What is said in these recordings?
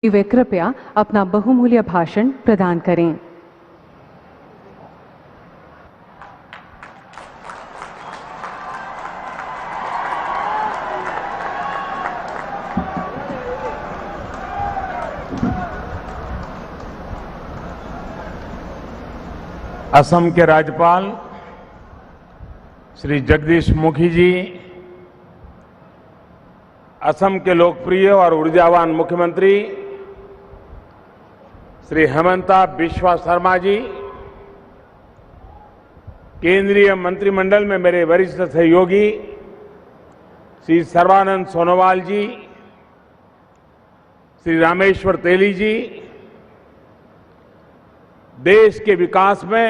वे कृपया अपना बहुमूल्य भाषण प्रदान करें। असम के राज्यपाल श्री जगदीश मुखी जी, असम के लोकप्रिय और ऊर्जावान मुख्यमंत्री श्री हेमंता बिस्वा शर्मा जी, केंद्रीय मंत्रिमंडल में मेरे वरिष्ठ सहयोगी श्री सर्बानंद सोनोवाल जी, श्री रामेश्वर तेली जी, देश के विकास में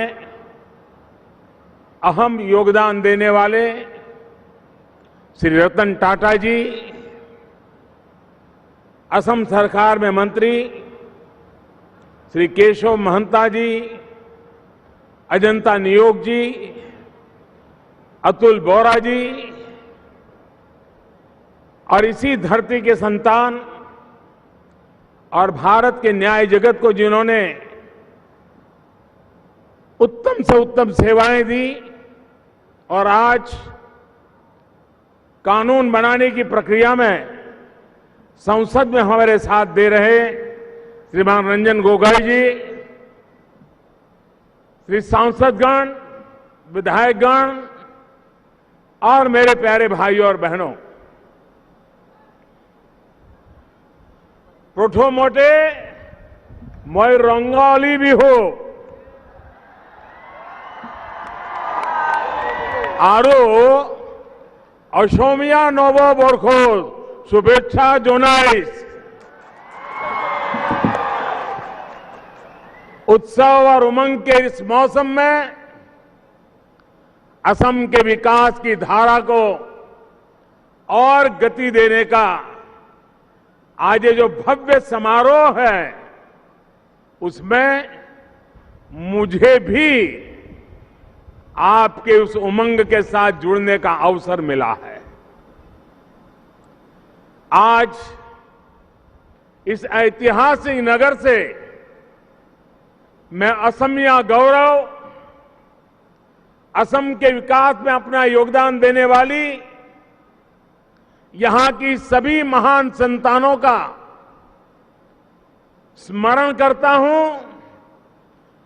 अहम योगदान देने वाले श्री रतन टाटा जी, असम सरकार में मंत्री श्री केशव महंता जी, अजंता नियोग जी, अतुल बोरा जी और इसी धरती के संतान और भारत के न्याय जगत को जिन्होंने उत्तम से उत्तम सेवाएं दी और आज कानून बनाने की प्रक्रिया में संसद में हमारे साथ दे रहे श्रीमान रंजन गोगोई जी, श्री सांसदगण, विधायकगण और मेरे प्यारे भाइयों और बहनों, प्रोठो मोटे मैं रंगाली भी हो आरो असमिया नव बर्ष शुभेच्छा जोनाइस। उत्सव और उमंग के इस मौसम में असम के विकास की धारा को और गति देने का आज ये जो भव्य समारोह है उसमें मुझे भी आपके उस उमंग के साथ जुड़ने का अवसर मिला है। आज इस ऐतिहासिक नगर से मैं असमिया गौरव, असम के विकास में अपना योगदान देने वाली यहां की सभी महान संतानों का स्मरण करता हूं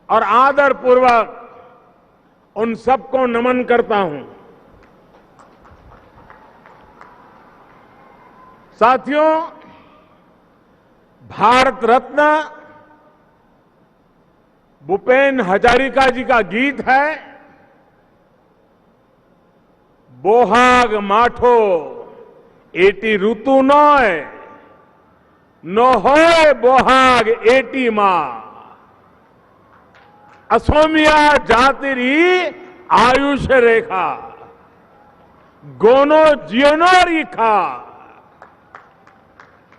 और आदरपूर्वक उन सबको नमन करता हूं। साथियों, भारत रत्न भूपेन हजारिका जी का गीत है, बोहाग माठो एटी ऋतु नय न होय बोहाग एटी मां, असमिया जातिरी आयुष रेखा गोनो जीवनो रेखा।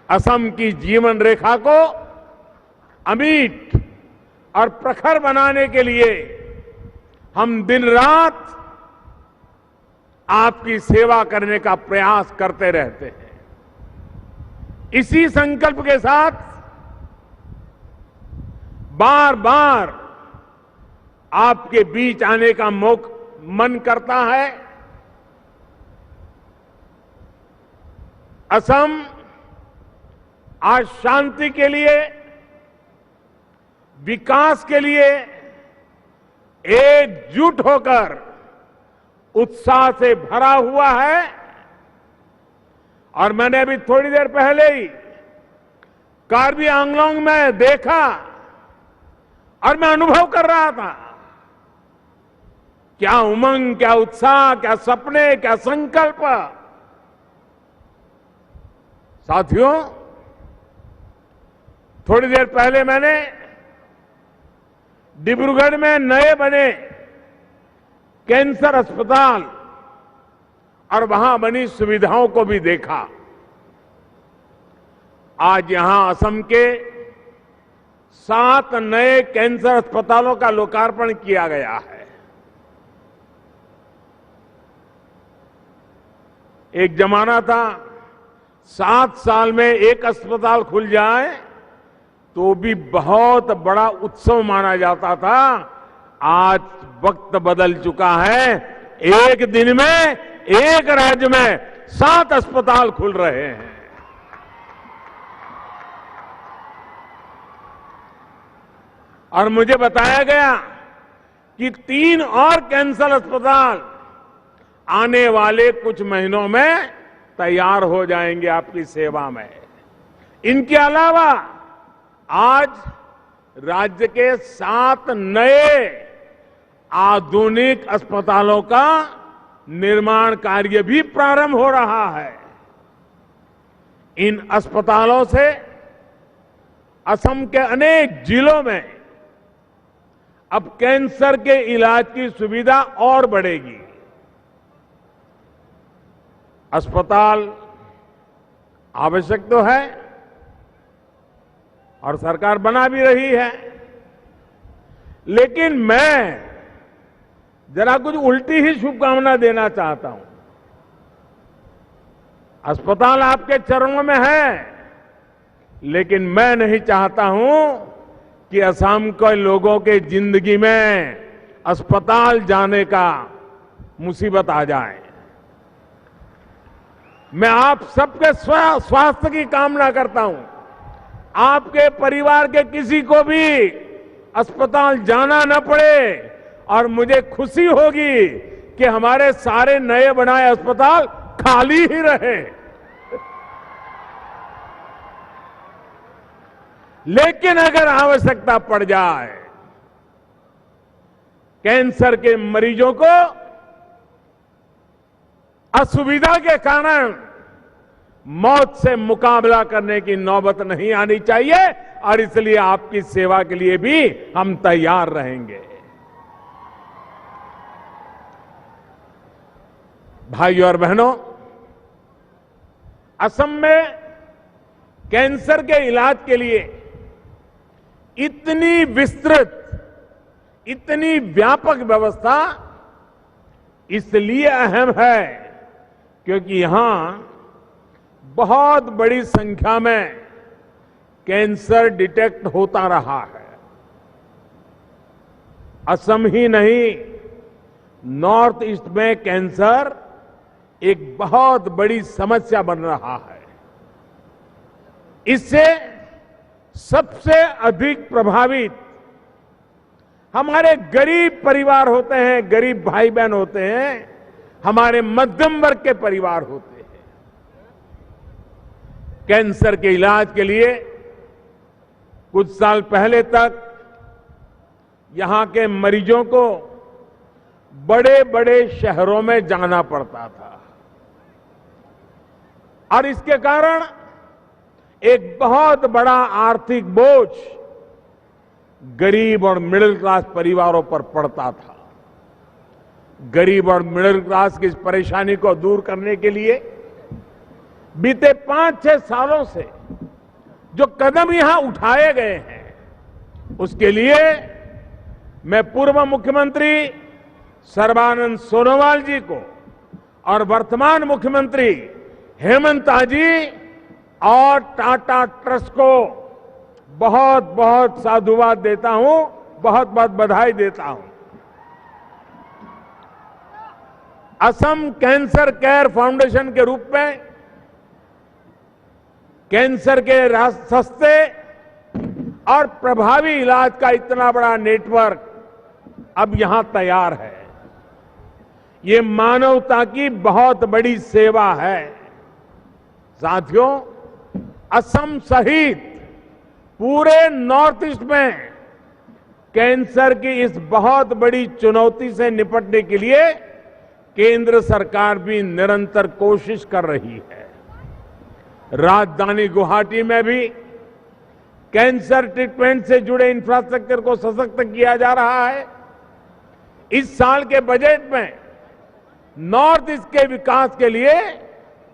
असम की जीवन रेखा को अमिट और प्रखर बनाने के लिए हम दिन रात आपकी सेवा करने का प्रयास करते रहते हैं। इसी संकल्प के साथ बार बार आपके बीच आने का मन करता है। असम आज शांति के लिए, विकास के लिए एकजुट होकर उत्साह से भरा हुआ है। और मैंने अभी थोड़ी देर पहले ही कार्बी आंगलोंग में देखा और मैं अनुभव कर रहा था, क्या उमंग, क्या उत्साह, क्या सपने, क्या संकल्प। साथियों, थोड़ी देर पहले मैंने डिब्रूगढ़ में नए बने कैंसर अस्पताल और वहां बनी सुविधाओं को भी देखा। आज यहां असम के 7 नए कैंसर अस्पतालों का लोकार्पण किया गया है। एक जमाना था 7 साल में एक अस्पताल खुल जाए तो भी बहुत बड़ा उत्सव माना जाता था। आज वक्त बदल चुका है। एक दिन में एक राज्य में 7 अस्पताल खुल रहे हैं। और मुझे बताया गया कि 3 और कैंसर अस्पताल आने वाले कुछ महीनों में तैयार हो जाएंगे आपकी सेवा में। इनके अलावा आज राज्य के 7 नए आधुनिक अस्पतालों का निर्माण कार्य भी प्रारंभ हो रहा है। इन अस्पतालों से असम के अनेक जिलों में अब कैंसर के इलाज की सुविधा और बढ़ेगी। अस्पताल आवश्यक तो है और सरकार बना भी रही है, लेकिन मैं जरा कुछ उल्टी ही शुभकामना देना चाहता हूं। अस्पताल आपके चरणों में है, लेकिन मैं नहीं चाहता हूं कि असम के लोगों के जिंदगी में अस्पताल जाने का मुसीबत आ जाए। मैं आप सबके स्वास्थ्य की कामना करता हूं। आपके परिवार के किसी को भी अस्पताल जाना न पड़े और मुझे खुशी होगी कि हमारे सारे नए बनाए अस्पताल खाली ही रहे। लेकिन अगर आवश्यकता पड़ जाए, कैंसर के मरीजों को असुविधा के कारण मौत से मुकाबला करने की नौबत नहीं आनी चाहिए, और इसलिए आपकी सेवा के लिए भी हम तैयार रहेंगे। भाइयों और बहनों, असम में कैंसर के इलाज के लिए इतनी विस्तृत, इतनी व्यापक व्यवस्था इसलिए अहम है क्योंकि यहां बहुत बड़ी संख्या में कैंसर डिटेक्ट होता रहा है। असम ही नहीं, नॉर्थ ईस्ट में कैंसर एक बहुत बड़ी समस्या बन रहा है। इससे सबसे अधिक प्रभावित हमारे गरीब परिवार होते हैं, गरीब भाई बहन होते हैं, हमारे मध्यम वर्ग के परिवार होते हैं। कैंसर के इलाज के लिए कुछ साल पहले तक यहां के मरीजों को बड़े बड़े शहरों में जाना पड़ता था, और इसके कारण एक बहुत बड़ा आर्थिक बोझ गरीब और मिडिल क्लास परिवारों पर पड़ता था। गरीब और मिडिल क्लास की इस परेशानी को दूर करने के लिए बीते 5-6 सालों से जो कदम यहां उठाए गए हैं, उसके लिए मैं पूर्व मुख्यमंत्री सर्बानंद सोनोवाल जी को और वर्तमान मुख्यमंत्री हेमंत जी और टाटा ट्रस्ट को बहुत बहुत साधुवाद देता हूं, बहुत बहुत बधाई देता हूं। असम कैंसर केयर फाउंडेशन के रूप में कैंसर के सस्ते और प्रभावी इलाज का इतना बड़ा नेटवर्क अब यहां तैयार है। ये मानवता की बहुत बड़ी सेवा है। साथियों, असम सहित पूरे नॉर्थ ईस्ट में कैंसर की इस बहुत बड़ी चुनौती से निपटने के लिए केंद्र सरकार भी निरंतर कोशिश कर रही है। राजधानी गुवाहाटी में भी कैंसर ट्रीटमेंट से जुड़े इंफ्रास्ट्रक्चर को सशक्त किया जा रहा है। इस साल के बजट में नॉर्थ ईस्ट के विकास के लिए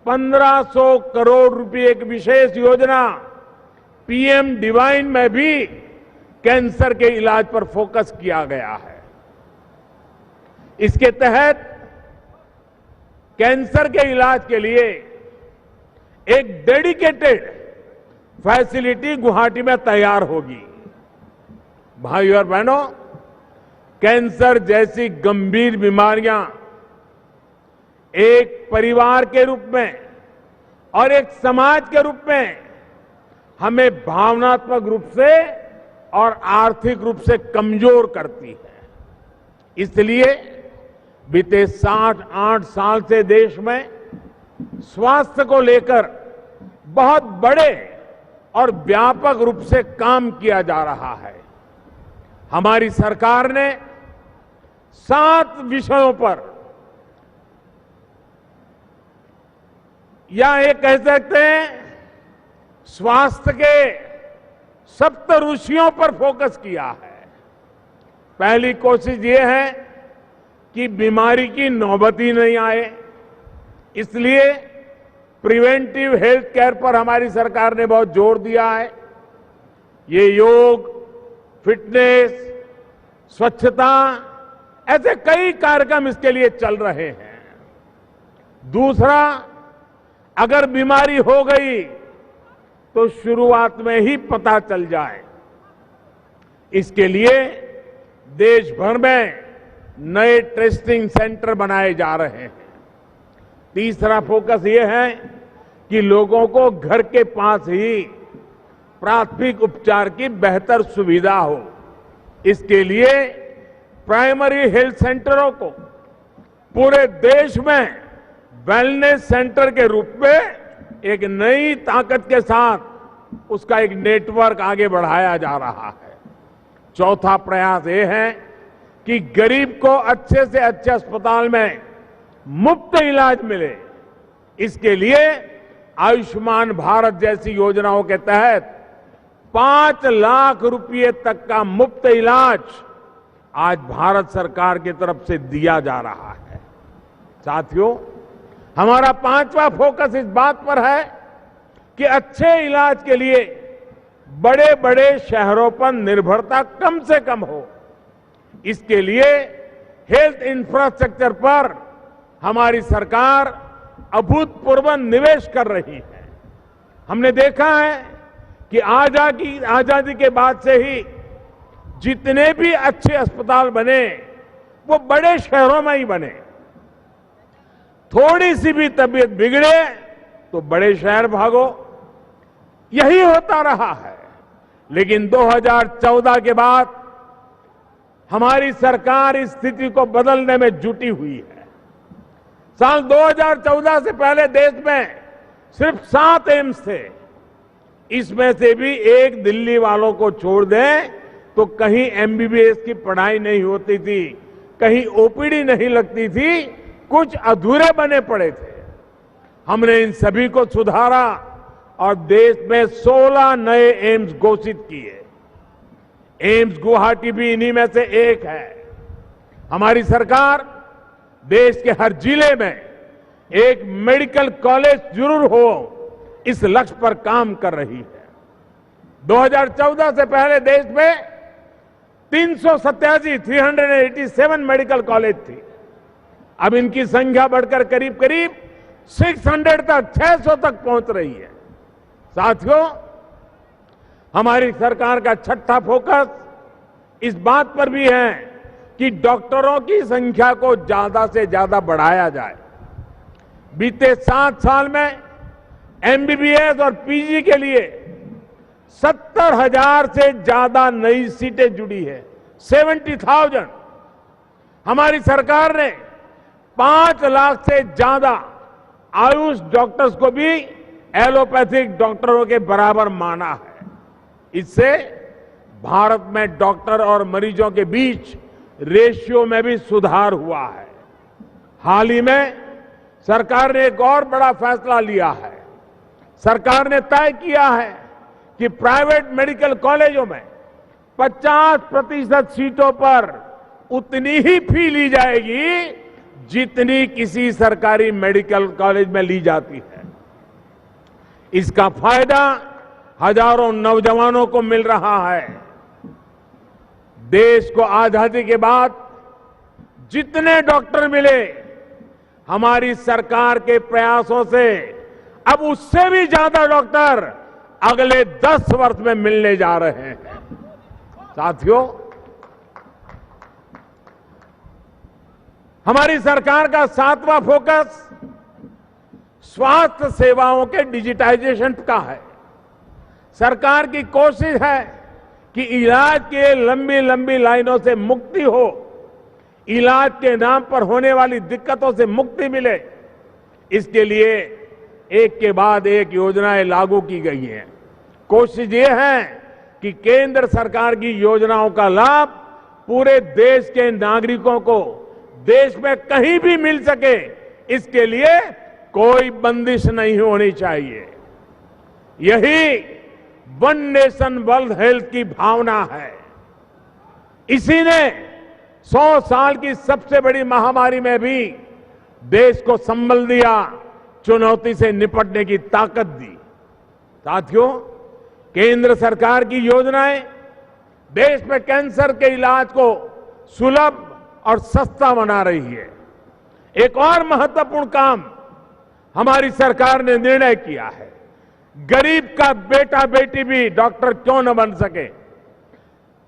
1500 करोड़ रुपए की विशेष योजना पीएम डिवाइन में भी कैंसर के इलाज पर फोकस किया गया है। इसके तहत कैंसर के इलाज के लिए एक डेडिकेटेड फैसिलिटी गुवाहाटी में तैयार होगी। भाइयों और बहनों, कैंसर जैसी गंभीर बीमारियां एक परिवार के रूप में और एक समाज के रूप में हमें भावनात्मक रूप से और आर्थिक रूप से कमजोर करती है। इसलिए बीते 7-8 साल से देश में स्वास्थ्य को लेकर बहुत बड़े और व्यापक रूप से काम किया जा रहा है। हमारी सरकार ने 7 विषयों पर, या ये कह सकते हैं स्वास्थ्य के सप्त ऋषियों पर फोकस किया है। पहली कोशिश ये है कि बीमारी की नौबत ही नहीं आए, इसलिए प्रिवेंटिव हेल्थ केयर पर हमारी सरकार ने बहुत जोर दिया है। ये योग, फिटनेस, स्वच्छता, ऐसे कई कार्यक्रम इसके लिए चल रहे हैं। दूसरा, अगर बीमारी हो गई तो शुरुआत में ही पता चल जाए, इसके लिए देश भर में नए टेस्टिंग सेंटर बनाए जा रहे हैं। तीसरा फोकस ये है कि लोगों को घर के पास ही प्राथमिक उपचार की बेहतर सुविधा हो। इसके लिए प्राइमरी हेल्थ सेंटरों को पूरे देश में वेलनेस सेंटर के रूप में एक नई ताकत के साथ उसका एक नेटवर्क आगे बढ़ाया जा रहा है। चौथा प्रयास ये है कि गरीब को अच्छे से अच्छे अस्पताल में मुफ्त इलाज मिले। इसके लिए आयुष्मान भारत जैसी योजनाओं के तहत 5 लाख रुपए तक का मुफ्त इलाज आज भारत सरकार की तरफ से दिया जा रहा है। साथियों, हमारा 5वां फोकस इस बात पर है कि अच्छे इलाज के लिए बड़े बड़े शहरों पर निर्भरता कम से कम हो। इसके लिए हेल्थ इंफ्रास्ट्रक्चर पर हमारी सरकार अभूतपूर्व निवेश कर रही है। हमने देखा है कि आजादी के बाद से ही जितने भी अच्छे अस्पताल बने वो बड़े शहरों में ही बने। थोड़ी सी भी तबीयत बिगड़े तो बड़े शहर भागो, यही होता रहा है। लेकिन 2014 के बाद हमारी सरकार इस स्थिति को बदलने में जुटी हुई है। साल 2014 से पहले देश में सिर्फ 7 एम्स थे। इसमें से भी एक दिल्ली वालों को छोड़ दें तो कहीं एमबीबीएस की पढ़ाई नहीं होती थी, कहीं ओपीडी नहीं लगती थी, कुछ अधूरे बने पड़े थे। हमने इन सभी को सुधारा और देश में 16 नए एम्स घोषित किए। एम्स गुवाहाटी भी इन्हीं में से एक है। हमारी सरकार देश के हर जिले में एक मेडिकल कॉलेज जरूर हो, इस लक्ष्य पर काम कर रही है। 2014 से पहले देश में 387 मेडिकल कॉलेज थी। अब इनकी संख्या बढ़कर करीब करीब 600 तक पहुंच रही है। साथियों, हमारी सरकार का छठा फोकस इस बात पर भी है कि डॉक्टरों की संख्या को ज्यादा से ज्यादा बढ़ाया जाए। बीते 7 साल में एमबीबीएस और पीजी के लिए 70,000 से ज्यादा नई सीटें जुड़ी है। 70,000। हमारी सरकार ने 5 लाख से ज्यादा आयुष डॉक्टर्स को भी एलोपैथिक डॉक्टरों के बराबर माना है। इससे भारत में डॉक्टर और मरीजों के बीच रेशियो में भी सुधार हुआ है। हाल ही में सरकार ने एक और बड़ा फैसला लिया है। सरकार ने तय किया है कि प्राइवेट मेडिकल कॉलेजों में 50% सीटों पर उतनी ही फी ली जाएगी जितनी किसी सरकारी मेडिकल कॉलेज में ली जाती है। इसका फायदा हजारों नौजवानों को मिल रहा है। देश को आजादी के बाद जितने डॉक्टर मिले, हमारी सरकार के प्रयासों से अब उससे भी ज्यादा डॉक्टर अगले 10 वर्ष में मिलने जा रहे हैं। साथियों, हमारी सरकार का 7वां फोकस स्वास्थ्य सेवाओं के डिजिटाइजेशन का है। सरकार की कोशिश है कि इलाज के लंबी लंबी लाइनों से मुक्ति हो, इलाज के नाम पर होने वाली दिक्कतों से मुक्ति मिले। इसके लिए एक के बाद एक योजनाएं लागू की गई हैं। कोशिश ये है कि केंद्र सरकार की योजनाओं का लाभ पूरे देश के नागरिकों को देश में कहीं भी मिल सके, इसके लिए कोई बंदिश नहीं होनी चाहिए। यही वन नेशन वन हेल्थ की भावना है। इसी ने 100 साल की सबसे बड़ी महामारी में भी देश को संबल दिया, चुनौती से निपटने की ताकत दी। साथियों, केंद्र सरकार की योजनाएं देश में कैंसर के इलाज को सुलभ और सस्ता बना रही है। एक और महत्वपूर्ण काम हमारी सरकार ने निर्णय किया है, गरीब का बेटा बेटी भी डॉक्टर क्यों न बन सके।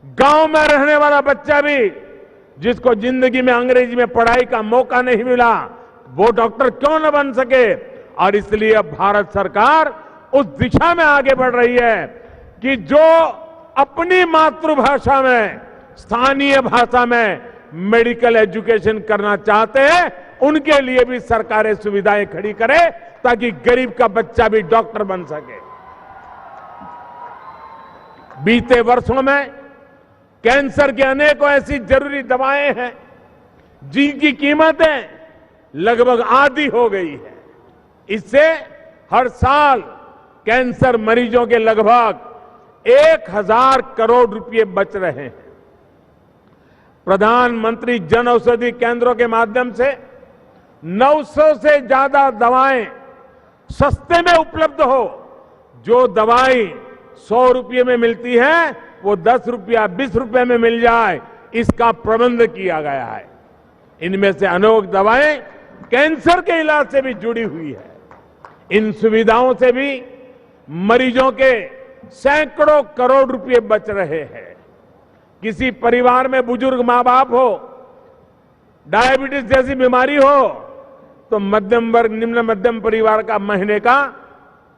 गांव में रहने वाला बच्चा भी जिसको जिंदगी में अंग्रेजी में पढ़ाई का मौका नहीं मिला, वो डॉक्टर क्यों न बन सके। और इसलिए अब भारत सरकार उस दिशा में आगे बढ़ रही है कि जो अपनी मातृभाषा में, स्थानीय भाषा में मेडिकल एजुकेशन करना चाहते हैं, उनके लिए भी सरकारें सुविधाएं खड़ी करे ताकि गरीब का बच्चा भी डॉक्टर बन सके। बीते वर्षों में कैंसर की अनेकों ऐसी जरूरी दवाएं हैं जिनकी कीमतें लगभग आधी हो गई है। इससे हर साल कैंसर मरीजों के लगभग 1000 करोड़ रुपए बच रहे हैं। प्रधानमंत्री जन औषधि केंद्रों के माध्यम से 900 से ज्यादा दवाएं सस्ते में उपलब्ध हो। जो दवाई 100 रुपये में मिलती है वो 10 रुपया 20 रुपये में मिल जाए, इसका प्रबंध किया गया है। इनमें से अनेक दवाएं कैंसर के इलाज से भी जुड़ी हुई है। इन सुविधाओं से भी मरीजों के सैकड़ों करोड़ रुपए बच रहे हैं। किसी परिवार में बुजुर्ग मां बाप हो, डायबिटीज जैसी बीमारी हो, तो मध्यम वर्ग निम्न मध्यम परिवार का महीने का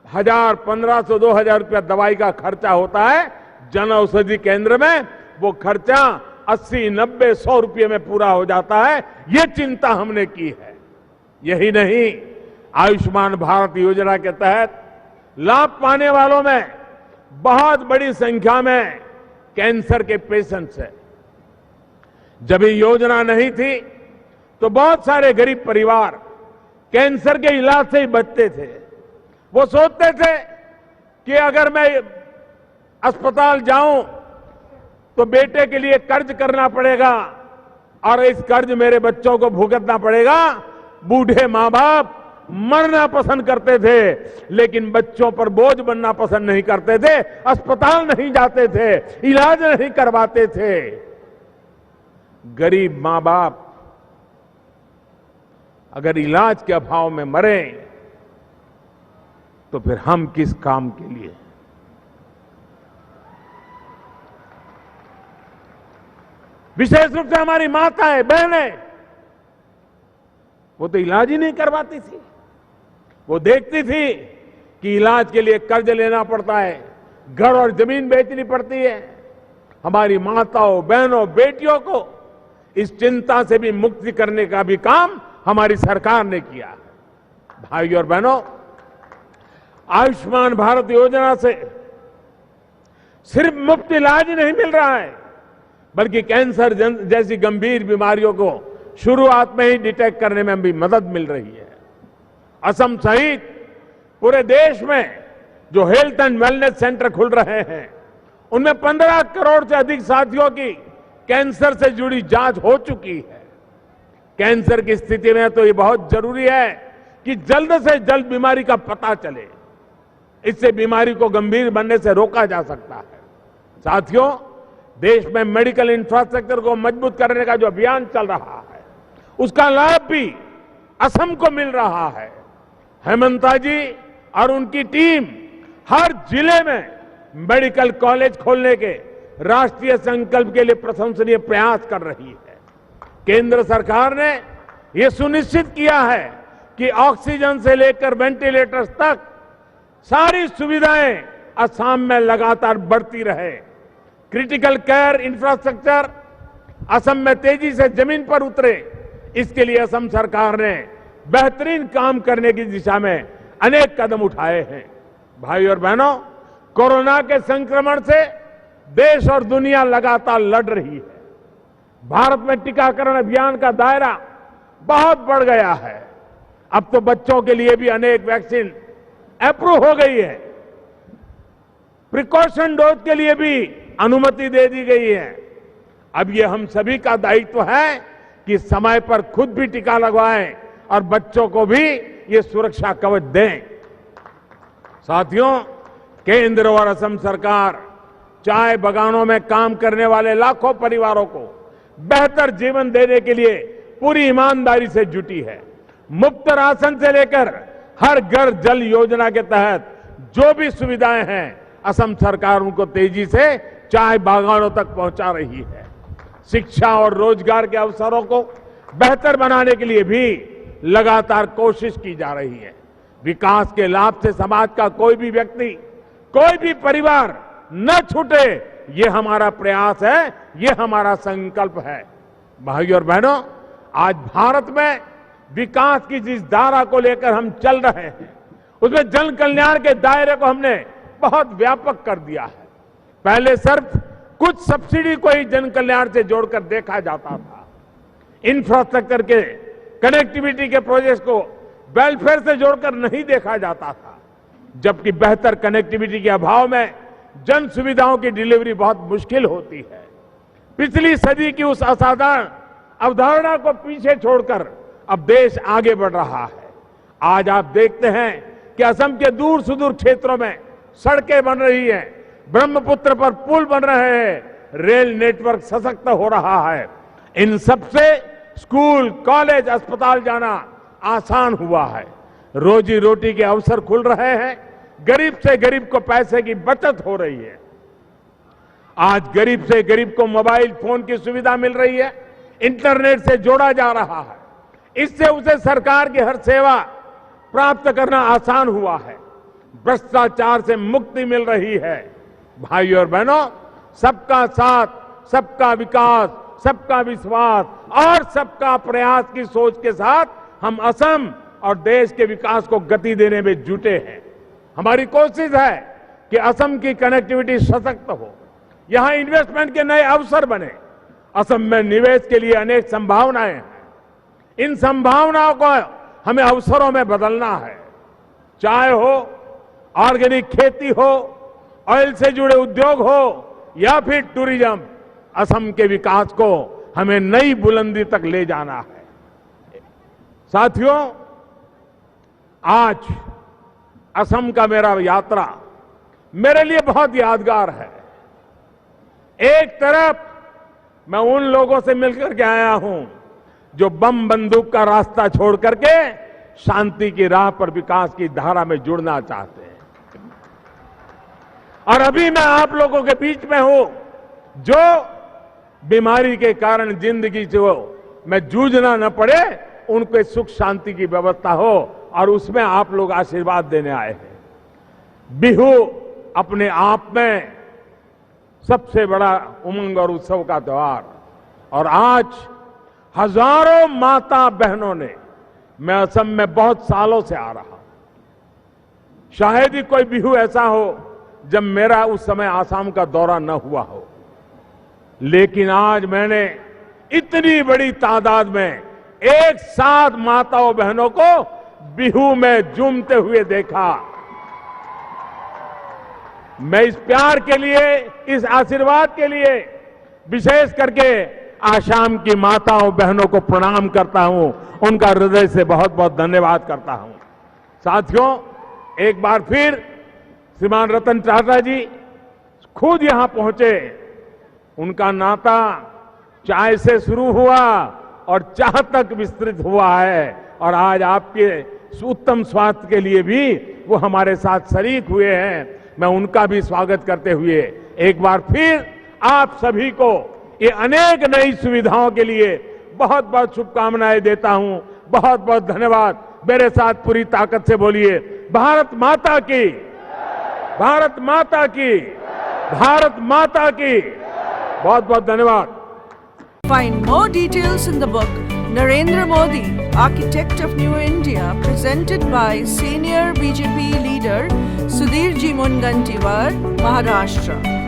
1000, 1500, 2000 रुपया दवाई का खर्चा होता है। जन औषधि केंद्र में वो खर्चा 80, 90, 100 रुपये में पूरा हो जाता है। ये चिंता हमने की है। यही नहीं, आयुष्मान भारत योजना के तहत लाभ पाने वालों में बहुत बड़ी संख्या में कैंसर के पेशेंट्स हैं। जब ये योजना नहीं थी तो बहुत सारे गरीब परिवार कैंसर के इलाज से ही बचते थे। वो सोचते थे कि अगर मैं अस्पताल जाऊं तो बेटे के लिए कर्ज करना पड़ेगा और इस कर्ज मेरे बच्चों को भुगतना पड़ेगा। बूढ़े मां बाप मरना पसंद करते थे, लेकिन बच्चों पर बोझ बनना पसंद नहीं करते थे। अस्पताल नहीं जाते थे, इलाज नहीं करवाते थे। गरीब मां बाप अगर इलाज के अभाव में मरे तो फिर हम किस काम के लिए। विशेष रूप से हमारी माताएं, बहनें, वो तो इलाज ही नहीं करवाती थी। वो देखती थी कि इलाज के लिए कर्ज लेना पड़ता है, घर और जमीन बेचनी पड़ती है। हमारी माताओं, बहनों, बेटियों को इस चिंता से भी मुक्ति करने का भी काम हमारी सरकार ने किया। भाइयों और बहनों, आयुष्मान भारत योजना से सिर्फ मुफ्त इलाज ही नहीं मिल रहा है, बल्कि कैंसर जैसी गंभीर बीमारियों को शुरुआत में ही डिटेक्ट करने में भी मदद मिल रही है। असम सहित पूरे देश में जो हेल्थ एंड वेलनेस सेंटर खुल रहे हैं, उनमें 15 करोड़ से अधिक साथियों की कैंसर से जुड़ी जांच हो चुकी है। कैंसर की स्थिति में तो ये बहुत जरूरी है कि जल्द से जल्द बीमारी का पता चले। इससे बीमारी को गंभीर बनने से रोका जा सकता है। साथियों, देश में मेडिकल इंफ्रास्ट्रक्चर को मजबूत करने का जो अभियान चल रहा है, उसका लाभ भी असम को मिल रहा है। हेमंता जी और उनकी टीम हर जिले में मेडिकल कॉलेज खोलने के राष्ट्रीय संकल्प के लिए प्रशंसनीय प्रयास कर रही है। केंद्र सरकार ने यह सुनिश्चित किया है कि ऑक्सीजन से लेकर वेंटिलेटर्स तक सारी सुविधाएं असम में लगातार बढ़ती रहे। क्रिटिकल केयर इंफ्रास्ट्रक्चर असम में तेजी से जमीन पर उतरे, इसके लिए असम सरकार ने बेहतरीन काम करने की दिशा में अनेक कदम उठाए हैं। भाई और बहनों, कोरोना के संक्रमण से देश और दुनिया लगातार लड़ रही है। भारत में टीकाकरण अभियान का दायरा बहुत बढ़ गया है। अब तो बच्चों के लिए भी अनेक वैक्सीन अप्रूव हो गई है। प्रिकॉशन डोज के लिए भी अनुमति दे दी गई है। अब ये हम सभी का दायित्व है कि समय पर खुद भी टीका लगवाएं और बच्चों को भी ये सुरक्षा कवच दें। साथियों, केंद्र और असम सरकार चाय बागानों में काम करने वाले लाखों परिवारों को बेहतर जीवन देने के लिए पूरी ईमानदारी से जुटी है। मुफ्त राशन से लेकर हर घर जल योजना के तहत जो भी सुविधाएं हैं, असम सरकार उनको तेजी से चाय बागानों तक पहुंचा रही है। शिक्षा और रोजगार के अवसरों को बेहतर बनाने के लिए भी लगातार कोशिश की जा रही है। विकास के लाभ से समाज का कोई भी व्यक्ति, कोई भी परिवार न छूटे, ये हमारा प्रयास है, ये हमारा संकल्प है। भाइयों और बहनों, आज भारत में विकास की जिस धारा को लेकर हम चल रहे हैं, उसमें जन कल्याण के दायरे को हमने बहुत व्यापक कर दिया है। पहले सिर्फ कुछ सब्सिडी को ही जन कल्याण से जोड़कर देखा जाता था। इंफ्रास्ट्रक्चर के कनेक्टिविटी के प्रोजेक्ट को वेलफेयर से जोड़कर नहीं देखा जाता था, जबकि बेहतर कनेक्टिविटी के अभाव में जन सुविधाओं की डिलीवरी बहुत मुश्किल होती है। पिछली सदी की उस असाधारण अवधारणा को पीछे छोड़कर अब देश आगे बढ़ रहा है। आज आप देखते हैं कि असम के दूर सुदूर क्षेत्रों में सड़कें बन रही हैं, ब्रह्मपुत्र पर पुल बन रहे हैं, रेल नेटवर्क सशक्त हो रहा है। इन सबसे स्कूल, कॉलेज, अस्पताल जाना आसान हुआ है। रोजी रोटी के अवसर खुल रहे हैं, गरीब से गरीब को पैसे की बचत हो रही है। आज गरीब से गरीब को मोबाइल फोन की सुविधा मिल रही है, इंटरनेट से जोड़ा जा रहा है। इससे उसे सरकार की हर सेवा प्राप्त करना आसान हुआ है। भ्रष्टाचार से मुक्ति मिल रही है। भाइयों और बहनों, सबका साथ, सबका विकास, सबका विश्वास और सबका प्रयास की सोच के साथ हम असम और देश के विकास को गति देने में जुटे हैं। हमारी कोशिश है कि असम की कनेक्टिविटी सशक्त हो, यहां इन्वेस्टमेंट के नए अवसर बने। असम में निवेश के लिए अनेक संभावनाएं हैं। इन संभावनाओं को हमें अवसरों में बदलना है। चाय हो, ऑर्गेनिक खेती हो, ऑयल से जुड़े उद्योग हो या फिर टूरिज्म, असम के विकास को हमें नई बुलंदी तक ले जाना है। साथियों, आज असम का मेरा यात्रा मेरे लिए बहुत यादगार है। एक तरफ मैं उन लोगों से मिलकर के आया हूं जो बम बंदूक का रास्ता छोड़ करके शांति की राह पर विकास की धारा में जुड़ना चाहते हैं, और अभी मैं आप लोगों के बीच में हूं जो बीमारी के कारण जिंदगी जो में जूझना न पड़े, उनको सुख शांति की व्यवस्था हो, और उसमें आप लोग आशीर्वाद देने आए हैं। बिहू अपने आप में सबसे बड़ा उमंग और उत्सव का त्योहार, और आज हजारों माता बहनों ने, मैं असम में बहुत सालों से आ रहा हूं, शायद ही कोई बिहू ऐसा हो जब मेरा उस समय आसाम का दौरा न हुआ हो, लेकिन आज मैंने इतनी बड़ी तादाद में एक साथ माताओं बहनों को बिहू में झूमते हुए देखा। मैं इस प्यार के लिए, इस आशीर्वाद के लिए विशेष करके आसाम की माताओं बहनों को प्रणाम करता हूं, उनका हृदय से बहुत बहुत धन्यवाद करता हूं। साथियों, एक बार फिर श्रीमान रतन टाटा जी खुद यहां पहुंचे। उनका नाता चाय से शुरू हुआ और चाह तक विस्तृत हुआ है, और आज आपके उत्तम स्वास्थ्य के लिए भी वो हमारे साथ शरीक हुए हैं। मैं उनका भी स्वागत करते हुए एक बार फिर आप सभी को ये अनेक नई सुविधाओं के लिए बहुत बहुत शुभकामनाएं देता हूं। बहुत बहुत धन्यवाद। मेरे साथ पूरी ताकत से बोलिए, भारत माता की, भारत माता की, भारत माता की। बहुत बहुत धन्यवाद। Find more details in the book Narendra Modi, Architect of New India, presented by senior BJP leader Sudhir Ji Mungantiwar, Maharashtra.